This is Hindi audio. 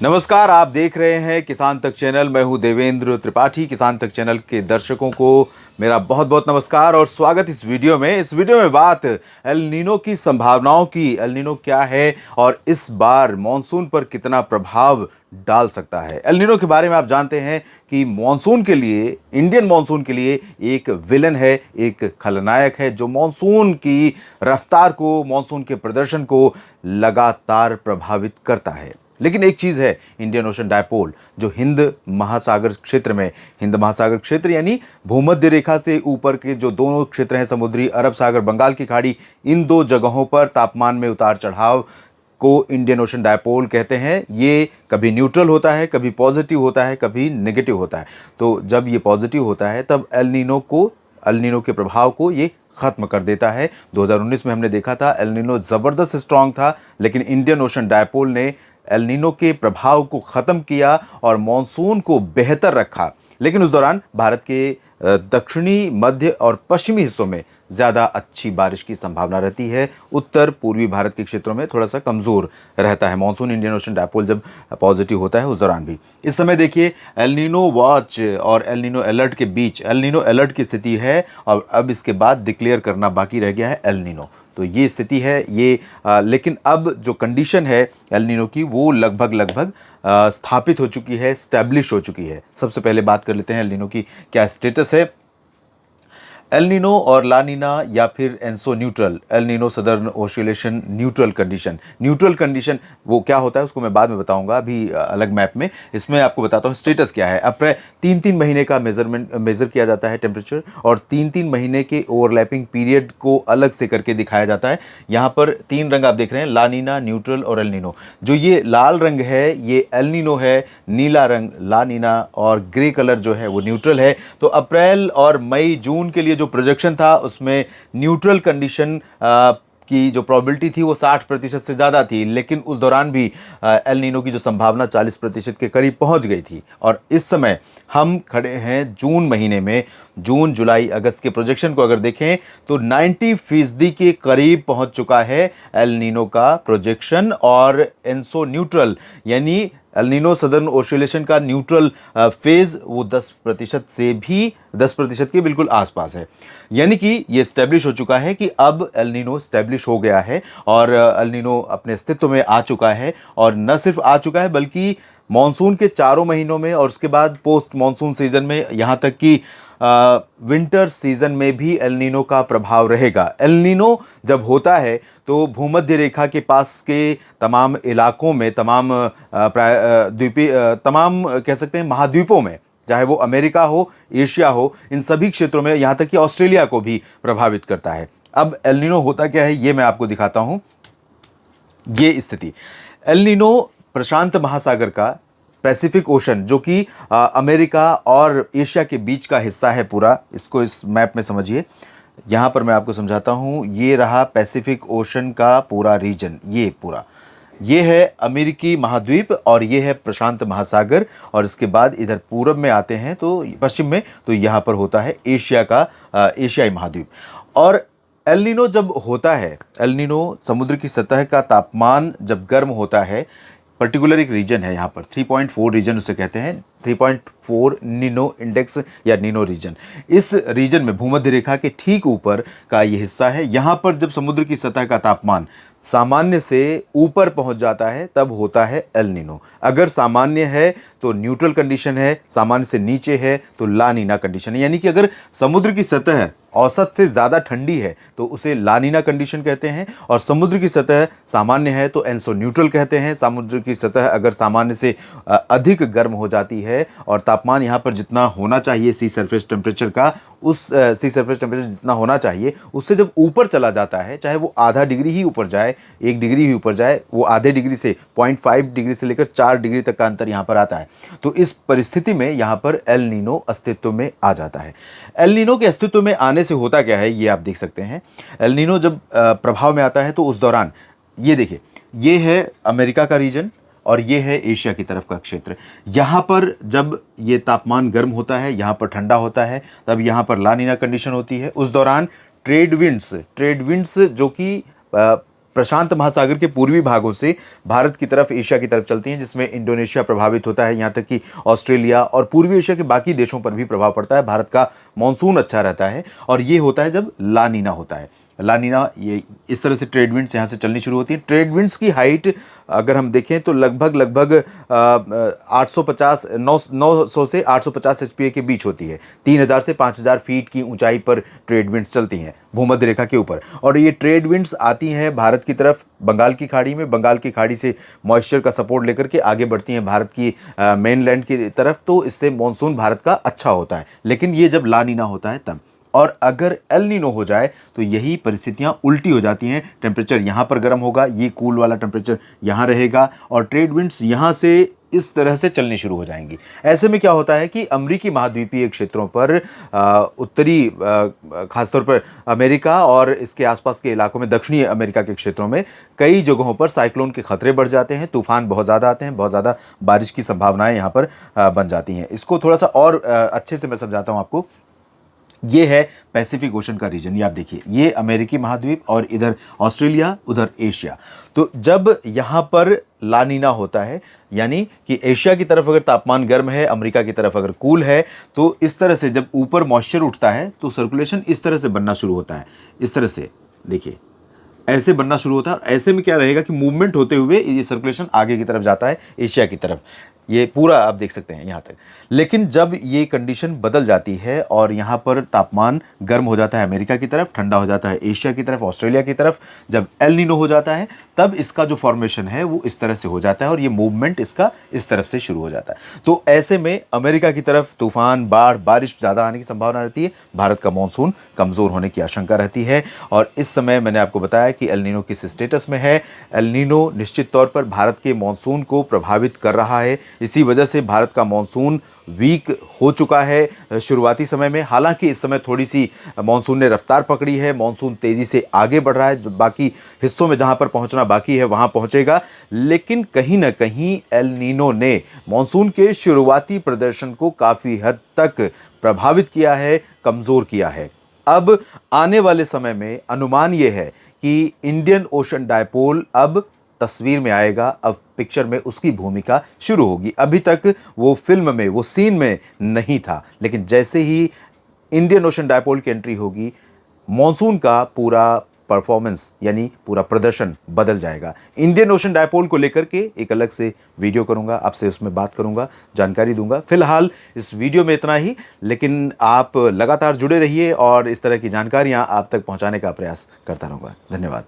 नमस्कार, आप देख रहे हैं किसान तक चैनल। मैं हूं देवेंद्र त्रिपाठी। किसान तक चैनल के दर्शकों को मेरा बहुत बहुत नमस्कार और स्वागत इस वीडियो में। इस वीडियो में बात एल नीनो की संभावनाओं की। एल नीनो क्या है और इस बार मॉनसून पर कितना प्रभाव डाल सकता है। एल नीनो के बारे में आप जानते हैं कि मॉनसून के लिए, इंडियन मॉनसून के लिए एक विलन है, एक खलनायक है जो मॉनसून की रफ्तार को, मॉनसून के प्रदर्शन को लगातार प्रभावित करता है। लेकिन एक चीज़ है, इंडियन ओशन डायपोल जो हिंद महासागर क्षेत्र में, हिंद महासागर क्षेत्र यानी भूमध्य रेखा से ऊपर के जो दोनों क्षेत्र हैं, समुद्री अरब सागर, बंगाल की खाड़ी, इन दो जगहों पर तापमान में उतार चढ़ाव को इंडियन ओशन डायपोल कहते हैं। ये कभी न्यूट्रल होता है, कभी पॉजिटिव होता है, कभी नेगेटिव होता है। तो जब ये पॉजिटिव होता है तब एल नीनो के प्रभाव को ये खत्म कर देता है। 2019 में हमने देखा था एल नीनो ज़बरदस्त स्ट्रांग था, लेकिन इंडियन ओशन डायपोल ने एल नीनो के प्रभाव को ख़त्म किया और मॉनसून को बेहतर रखा। लेकिन उस दौरान भारत के दक्षिणी, मध्य और पश्चिमी हिस्सों में ज़्यादा अच्छी बारिश की संभावना रहती है। उत्तर पूर्वी भारत के क्षेत्रों में थोड़ा सा कमज़ोर रहता है मॉनसून। इंडियन ओशन डायपोल जब पॉजिटिव होता है उस दौरान भी। इस समय देखिए, एल नीनो वॉच और एल नीनो अलर्ट के बीच एल नीनो अलर्ट की स्थिति है और अब इसके बाद डिक्लेयर करना बाकी रह गया है एल नीनो। तो ये स्थिति है ये। लेकिन अब जो कंडीशन है एल नीनो की वो लगभग स्थापित हो चुकी है, स्टैब्लिश हो चुकी है। सबसे पहले बात कर लेते हैं एल नीनो की क्या स्टेटस है। एल नीनो और ला नीना या फिर ENSO neutral, El Nino southern oscillation neutral condition. Neutral condition वो क्या होता है उसको मैं बाद में बताऊंगा, अभी अलग मैप में। इसमें आपको बताता हूँ स्टेटस क्या है। अप्रैल 3-3 महीने का मेज़र किया जाता है टेम्परेचर, और 3-3 महीने के ओवरलैपिंग पीरियड को अलग से करके दिखाया जाता है। यहाँ पर 3 रंग आप देख रहे हैं, ला नीना, न्यूट्रल और एल नीनो। जो ये लाल रंग है ये एल नीनो है, नीला रंग ला नीना और ग्रे कलर जो है वो न्यूट्रल है। तो अप्रैल और मई जून के लिए जो प्रोजेक्शन था उसमें न्यूट्रल कंडीशन की जो प्रोबेबिलिटी थी वो 60% से ज़्यादा थी, लेकिन उस दौरान भी एल नीनो की जो संभावना 40% के करीब पहुंच गई थी। और इस समय हम खड़े हैं जून महीने में। जून, जुलाई, अगस्त के प्रोजेक्शन को अगर देखें तो 90% के करीब पहुंच चुका है एल नीनो का प्रोजेक्शन। और एनसो न्यूट्रल यानी एल नीनो सदर्न ओसिलेशन का न्यूट्रल फेज वो 10% के बिल्कुल आसपास है। यानी कि ये स्टैब्लिश हो चुका है कि अब एल नीनो स्टैब्लिश हो गया है और एल नीनो अपने अस्तित्व में आ चुका है। और न सिर्फ आ चुका है बल्कि मॉनसून के चारों महीनों में और उसके बाद पोस्ट मॉनसून सीजन में, यहाँ तक कि विंटर सीजन में भी एल नीनो का प्रभाव रहेगा। एल नीनो जब होता है तो भूमध्य रेखा के पास के तमाम इलाकों में, तमाम द्वीपीय, तमाम कह सकते हैं महाद्वीपों में, चाहे वो अमेरिका हो, एशिया हो, इन सभी क्षेत्रों में, यहाँ तक कि ऑस्ट्रेलिया को भी प्रभावित करता है। अब एल नीनो होता क्या है ये मैं आपको दिखाता हूँ। ये स्थिति एल नीनो प्रशांत महासागर का पैसिफिक ओशन, जो कि अमेरिका और एशिया के बीच का हिस्सा है पूरा, इसको इस मैप में समझिए। यहाँ पर मैं आपको समझाता हूँ। ये रहा पैसिफिक ओशन का पूरा रीजन, ये पूरा, ये है अमेरिकी महाद्वीप और ये है प्रशांत महासागर। और इसके बाद इधर पूरब में आते हैं तो पश्चिम में, तो यहाँ पर होता है एशिया का एशियाई महाद्वीप। और एल नीनो जब होता है, एल नीनो समुद्र की सतह का तापमान जब गर्म होता है, पर्टिकुलर एक रीजन है यहाँ पर 3.4 रीजन उसे कहते हैं, 3.4 नीनो इंडेक्स या नीनो रीजन। इस रीजन में भूमध्य रेखा के ठीक ऊपर का ये हिस्सा है। यहाँ पर जब समुद्र की सतह का तापमान सामान्य से ऊपर पहुँच जाता है तब होता है एल नीनो। अगर सामान्य है तो न्यूट्रल कंडीशन है, सामान्य से नीचे है तो ला नीना कंडीशन है। यानी कि अगर समुद्र की सतह औसत से ज़्यादा ठंडी है तो उसे ला नीना कंडीशन कहते हैं, और समुद्र की सतह सामान्य है तो एनसो न्यूट्रल कहते हैं। समुद्र की सतह अगर सामान्य से अधिक गर्म हो जाती है और तापमान यहाँ पर जितना होना चाहिए सी सरफेस टेम्परेचर का, उस सी सरफेस टेम्परेचर जितना होना चाहिए उससे जब ऊपर चला जाता है, चाहे वो आधा डिग्री ही ऊपर जाए, 1 डिग्री ही ऊपर जाए, वो आधे डिग्री से 0.5 डिग्री से लेकर 4 डिग्री तक का अंतर यहाँ पर आता है। तो इस परिस्थिति में यहाँ पर एल नीनो अस्तित्व में आ जाता है। एल नीनो के अस्तित्व में आने से होता क्या है ये आप देख सकते हैं। एल नीनो जब प्रभाव में आता है तो उस दौरान ये देखिए, ये है अमेरिका का रीजन और ये है एशिया की तरफ का क्षेत्र। यहाँ पर जब ये तापमान गर्म होता है, यहाँ पर ठंडा होता है, तब यहाँ पर ला नीना कंडीशन होती है। उस दौरान ट्रेड विंड्स जो कि प्रशांत महासागर के पूर्वी भागों से भारत की तरफ, एशिया की तरफ चलती हैं, जिसमें इंडोनेशिया प्रभावित होता है, यहाँ तक कि ऑस्ट्रेलिया और पूर्वी एशिया के बाकी देशों पर भी प्रभाव पड़ता है। भारत का मॉनसून अच्छा रहता है और ये होता है जब ला नीना होता है। ला नीना, ये इस तरह से ट्रेड विंड्स यहाँ से चलनी शुरू होती है। ट्रेड विंड्स की हाइट अगर हम देखें तो लगभग 850 900 से 850 एचपीए के बीच होती है। 3000 से 5000 फीट की ऊंचाई पर ट्रेड विंड्स चलती हैं भूमध्य रेखा के ऊपर। और ये ट्रेड विंड्स आती हैं भारत की तरफ बंगाल की खाड़ी में, बंगाल की खाड़ी से मॉइस्चर का सपोर्ट लेकर के आगे बढ़ती हैं भारत की मेनलैंड की तरफ। तो इससे मॉनसून भारत का अच्छा होता है। लेकिन ये जब ला नीना होता है तब, और अगर एल नीनो हो जाए तो यही परिस्थितियां उल्टी हो जाती हैं। टेम्परेचर यहाँ पर गर्म होगा, ये कूल वाला टेम्परेचर यहाँ रहेगा और ट्रेड विंड्स यहाँ से इस तरह से चलनी शुरू हो जाएंगी। ऐसे में क्या होता है कि अमेरिकी महाद्वीपीय क्षेत्रों पर उत्तरी खासतौर पर अमेरिका और इसके आसपास के इलाकों में, दक्षिणी अमेरिका के क्षेत्रों में कई जगहों पर साइक्लोन के खतरे बढ़ जाते हैं। तूफान बहुत ज़्यादा आते हैं, बहुत ज़्यादा बारिश की संभावनाएं यहाँ पर बन जाती हैं। इसको थोड़ा सा और अच्छे से मैं समझाता हूँ आपको। ये है पैसिफिक ओशन का रीजन, ये आप देखिए, ये अमेरिकी महाद्वीप और इधर ऑस्ट्रेलिया, उधर एशिया। तो जब यहाँ पर ला नीना होता है, यानी कि एशिया की तरफ अगर तापमान गर्म है, अमेरिका की तरफ अगर कूल है, तो इस तरह से जब ऊपर मॉइस्चर उठता है तो सर्कुलेशन इस तरह से बनना शुरू होता है। इस तरह से देखिए, ऐसे बनना शुरू होता है। ऐसे में क्या रहेगा कि मूवमेंट होते हुए ये सर्कुलेशन आगे की तरफ जाता है, एशिया की तरफ। ये पूरा आप देख सकते हैं यहाँ तक। लेकिन जब ये कंडीशन बदल जाती है और यहाँ पर तापमान गर्म हो जाता है अमेरिका की तरफ, ठंडा हो जाता है एशिया की तरफ, ऑस्ट्रेलिया की तरफ, जब एल नीनो हो जाता है तब इसका जो फॉर्मेशन है वो इस तरह से हो जाता है और ये मूवमेंट इसका इस तरफ से शुरू हो जाता है। तो ऐसे में अमेरिका की तरफ तूफान, बाढ़, बारिश ज़्यादा आने की संभावना रहती है। भारत का मानसून कमज़ोर होने की आशंका रहती है। और इस समय मैंने आपको बताया कि एल नीनो किस स्टेटस में है। एल नीनो निश्चित तौर पर भारत के मानसून को प्रभावित कर रहा है। इसी वजह से भारत का मानसून वीक हो चुका है शुरुआती समय में। हालांकि इस समय थोड़ी सी मानसून ने रफ्तार पकड़ी है, मानसून तेज़ी से आगे बढ़ रहा है, बाकी हिस्सों में जहां पर पहुंचना बाकी है वहां पहुंचेगा। लेकिन कहीं ना कहीं एल नीनो ने मानसून के शुरुआती प्रदर्शन को काफ़ी हद तक प्रभावित किया है, कमज़ोर किया है। अब आने वाले समय में अनुमान यह है कि इंडियन ओशन डायपोल अब तस्वीर में आएगा, अब पिक्चर में उसकी भूमिका शुरू होगी। अभी तक वो फिल्म में, वो सीन में नहीं था, लेकिन जैसे ही इंडियन ओशन डायपोल की एंट्री होगी, मॉनसून का पूरा परफॉर्मेंस यानी पूरा प्रदर्शन बदल जाएगा। इंडियन ओशन डायपोल को लेकर के एक अलग से वीडियो करूंगा, आपसे उसमें बात करूंगा, जानकारी दूंगा। फिलहाल इस वीडियो में इतना ही, लेकिन आप लगातार जुड़े रहिए और इस तरह की जानकारियां आप तक पहुंचाने का प्रयास करता रहूंगा। धन्यवाद।